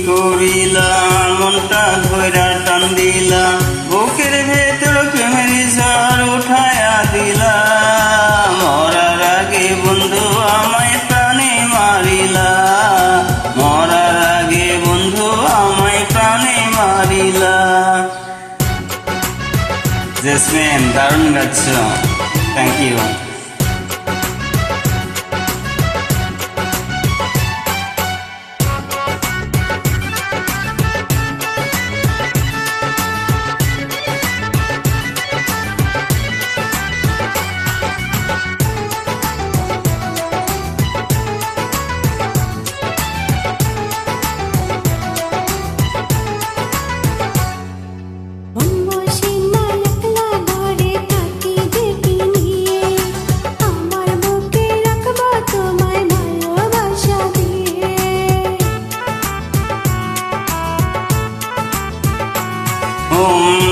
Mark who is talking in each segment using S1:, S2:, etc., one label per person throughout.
S1: করিলা মনটা ধইরা টান দিলা বুকের ভেতর প্রেমের ঝড় উঠায়া দিলা মরার আগে বন্ধু আমায় প্রাণে মারিলা মরার আগে বন্ধু আমায় প্রাণে মারিলা। জেসমিন দারুণ গাচ্ছ, থ্যাংক ইউ।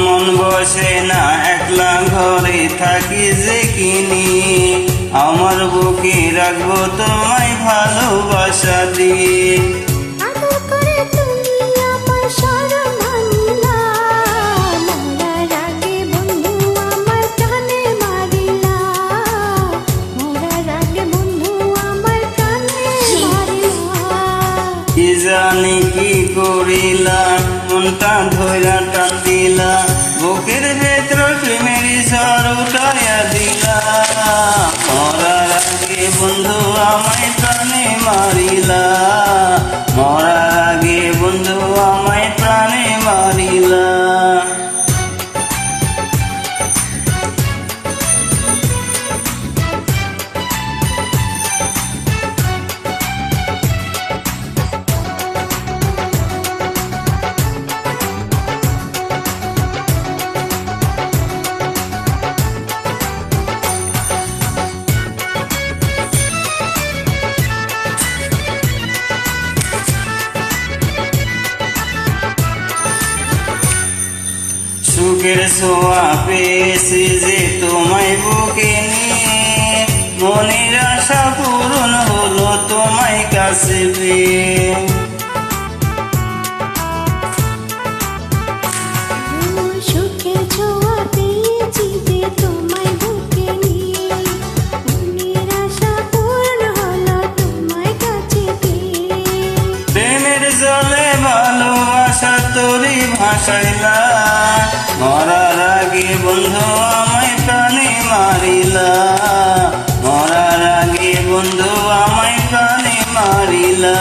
S1: মন বসে না একলা ঘরে থাকি যে কিনি আমার বুকে রাখবো তোমায় ভালোবাসা দিয়ে। কি জানি কি করিলা মনটা ধইরা টান দিলা বুকের ভেতর প্রেমের ঝড় উঠাইয়া দিলা মরার আগে বন্ধু আমায় প্রাণে মারিলা মরার আগে বন্ধু আমায় প্রাণে মারিলা। সুখের ছোঁয়া পেয়েছি যে তোমায় বুকে নিয়ে মনের আশা পূরণ হলো তোমায় কাছে পেয়ে।
S2: সুখের ছোঁয়া পেয়েছি যে তোমায় বুকে নিয়ে মনের আশা পূরণ হলো তোমায় কাছে পেয়ে।
S1: প্রেমের জলে ভালোবাসা তোরই ভাসাইলা মরার আগে বন্ধু আমায় প্রাণে মারিলা মরার আগে বন্ধু আমায় প্রাণে মারিলা।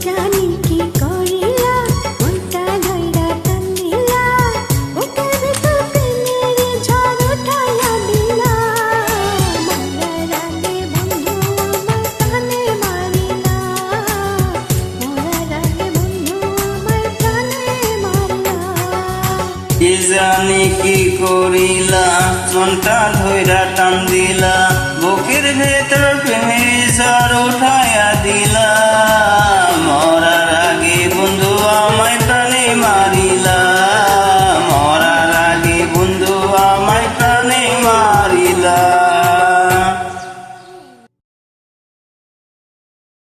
S2: জানি কি করিলা মনটা ধইরা টান দিলা বুকের ভেতর প্রেমের ঝড় উঠাইয়া দিলা মরার আগে বন্ধু আমায় প্রাণে মারিলা মরার আগে বন্ধু আমায় প্রাণে মারিলা।
S1: কি জানি কি করিলা মনটা ধইরা টান দিলা বুকের ভেতর প্রেমের ঝড় উঠাইয়া দিলা